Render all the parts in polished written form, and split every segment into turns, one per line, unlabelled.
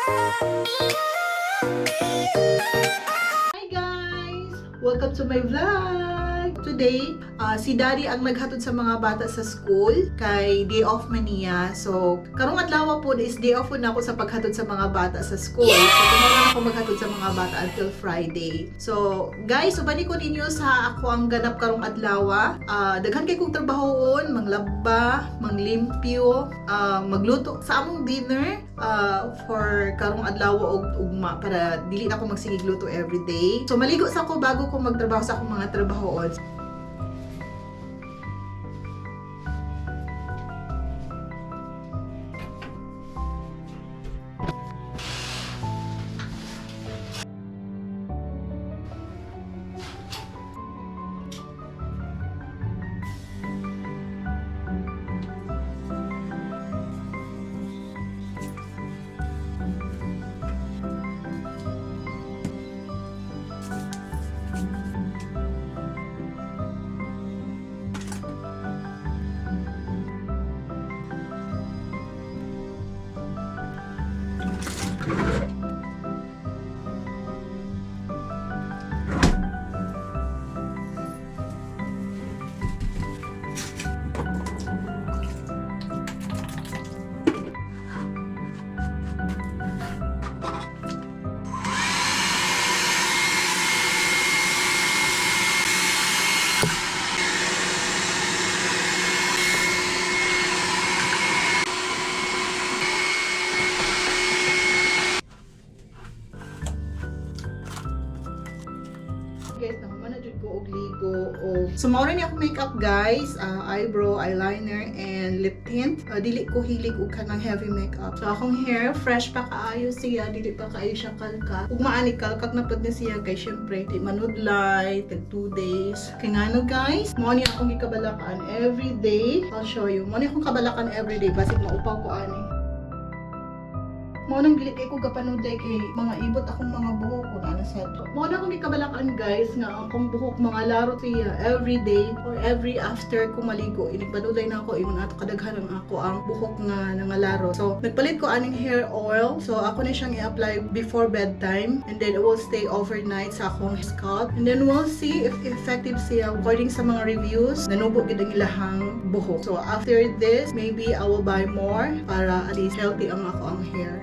Hi guys! Welcome to my vlog! Today, si Daddy ang naghatod sa mga bata sa school kay day off man niya. So, karong adlaw po is day off na ako sa paghatod sa mga bata sa school. So, tomorrow ako maghatod sa mga bata until Friday. So, guys, ubani ko ninyo sa ako ang ganap karong adlaw. Daghan kay kong trabahoon, manglaba, manglimpyo, magluto sa among dinner for karong adlaw og ugma para dili na ako magsigig luto everyday. So, maligo sa ako bago ko magtrabaho sa akong mga trabahoon. Guys, nakamanajud ko og ligo og so mao ni ako makeup guys, eyebrow, eyeliner and lip tint. Dili ko hilig og kanang heavy makeup. So akong hair fresh pa kaayo siya, dili pa kaayo siya kalka. Ug maani kalkak na pud ni siya kay syempre di manudlay tag 2 days. Kay ngano guys, mao ni akong gikabalakan every day. I'll show you. Mao ni akong kabalakan every day basig maupaw ko ani. Mao nang dili kay ko gapanuday kay mga ibot akong mga buhok ko na set. Mao na akong gikabalakan guys nga akong buhok mga laro siya every day or every after ko maligo. Inigpanuday na ako ingon ato kadaghan ang ako ang buhok nga nangalaro. So nagpalit ko aning hair oil. So ako na siyang i-apply before bedtime and then it will stay overnight sa akong scalp. And then we'll see if effective siya according sa mga reviews. Nanubo gid ang ilahang buhok. So after this, maybe I will buy more para at least healthy ang ako ang hair.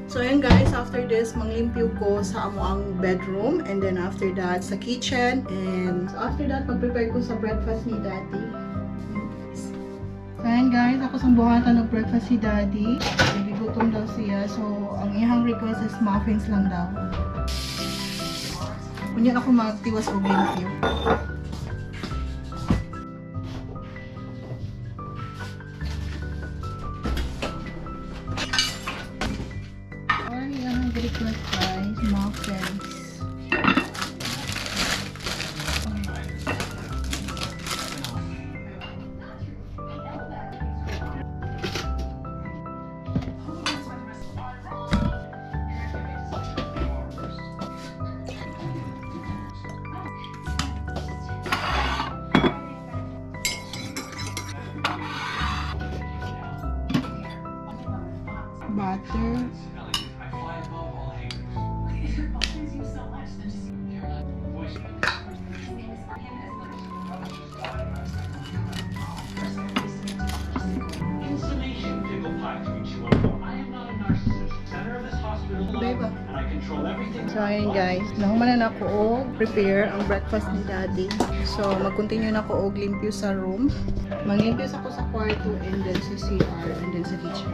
So ayan guys, after this, manglimpyo ko sa amo ang bedroom and then after that sa kitchen and so after that, mag-prepare ko sa breakfast ni Daddy. So ayan guys, ako sa buhatan ng breakfast si Daddy. Nagigutom daw siya, so ang iyang request is muffins lang daw. Kunyan ako magtiwas o limpyo. Request guys, muffins. Butter. So ayun guys, nahuman na ako og prepare ang breakfast ni Daddy. So mag-continue na ako og limpyo sa room. Manglimpyo ako sa kwarto and then sa CR and then sa kitchen.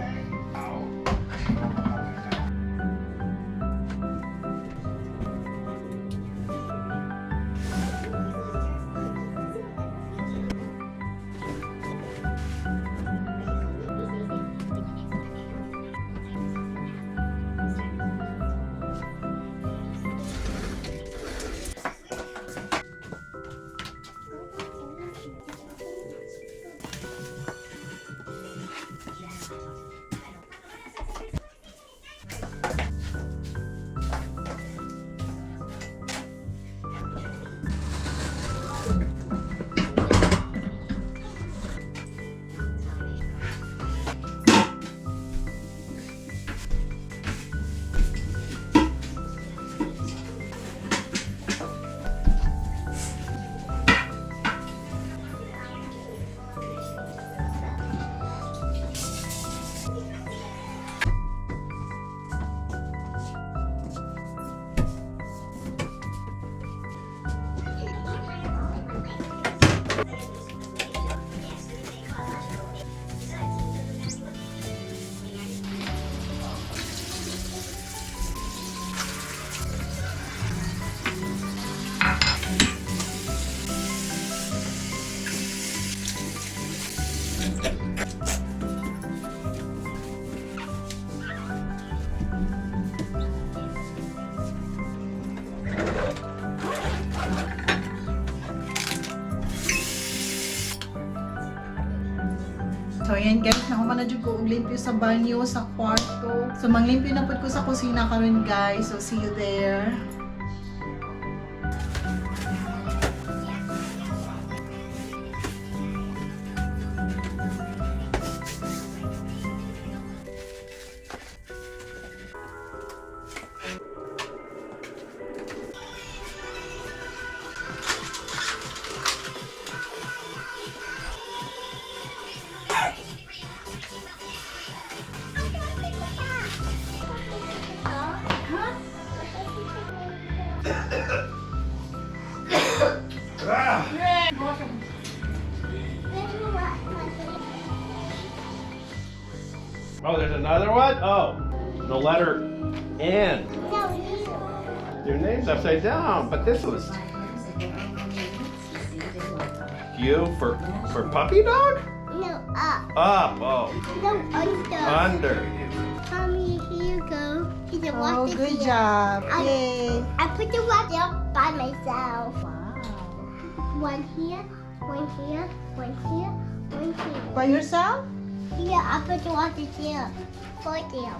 ayan guys, nahuman na jud ko og limpyo sa banyo, sa kwarto. So manglimpyo na pud ko sa kusina karon guys. So see you there.
Oh, there's another one? Oh, the letter N. Your name's upside down, but this was U for puppy dog?
No, up.
Up, oh.
No, under.
Under.
Mommy, here you go. You can
Oh,
wash
good
it
job.
I-
Yay.
I put the wash up by myself.
Wow.
One here, one here, one here, one here.
By yourself?
Yeah, I put the water here. For them.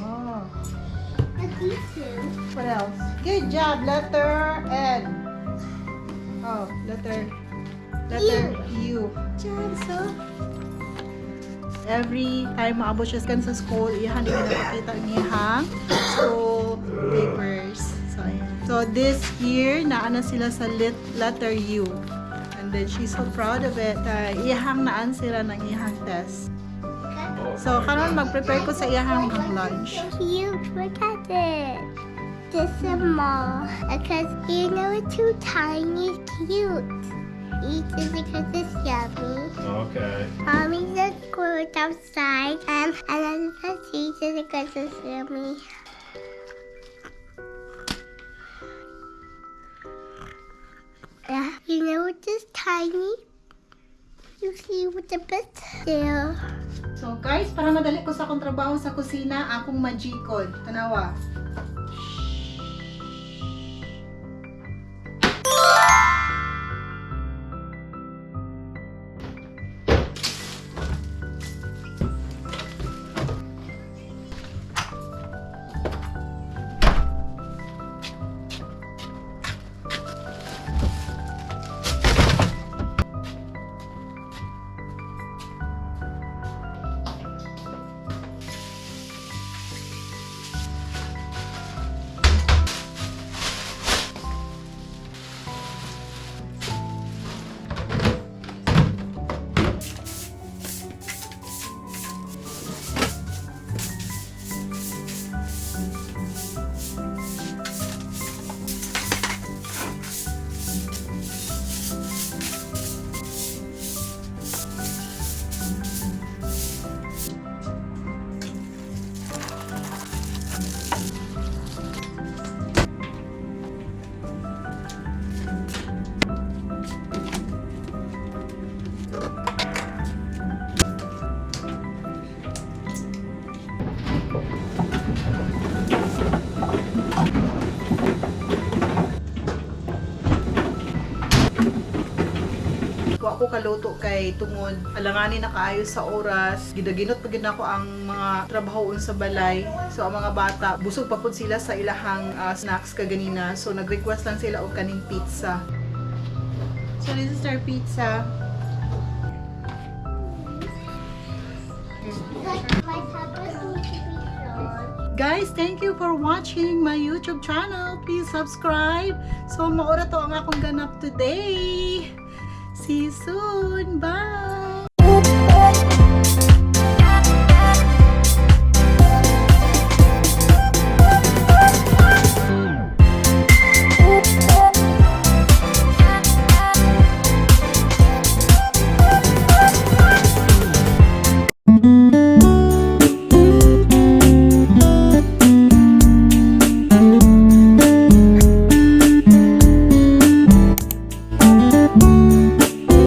Oh.
Look, these two.
What else? Good job. Letter N. Oh, letter U. Job, so. Every time maabot siya sa school, iyahan din napakita ang iyahang school papers. So, ayan. So, this year, naana sila sa letter U. And then, she's so proud of it. Iyahang naan sila ng iyahang test. So, karon mag-prepare ko sa iyahang lunch.
Cute, look at it. This is small. Because you know it's too tiny, cute. Eat it because it's yummy.
Okay.
Mommy just go outside and then just eat it because it's yummy. Yeah, you know it's just tiny. You see with the bit there.
So guys, para madali ko sa akong trabaho sa kusina, akong magikod. Tanawa. Ako kaluto kay tungod alanganin na kaayo sa oras, gidaginot pa gid nako ang mga trabahoon sa balay. So ang mga bata busog pa pud sila sa ilahang snacks kaganina, so nag-request lang sila og kaning pizza. So this is our pizza. Guys, thank you for watching my YouTube channel. Please subscribe. So maura to ang akong ganap today. See you soon. Bye!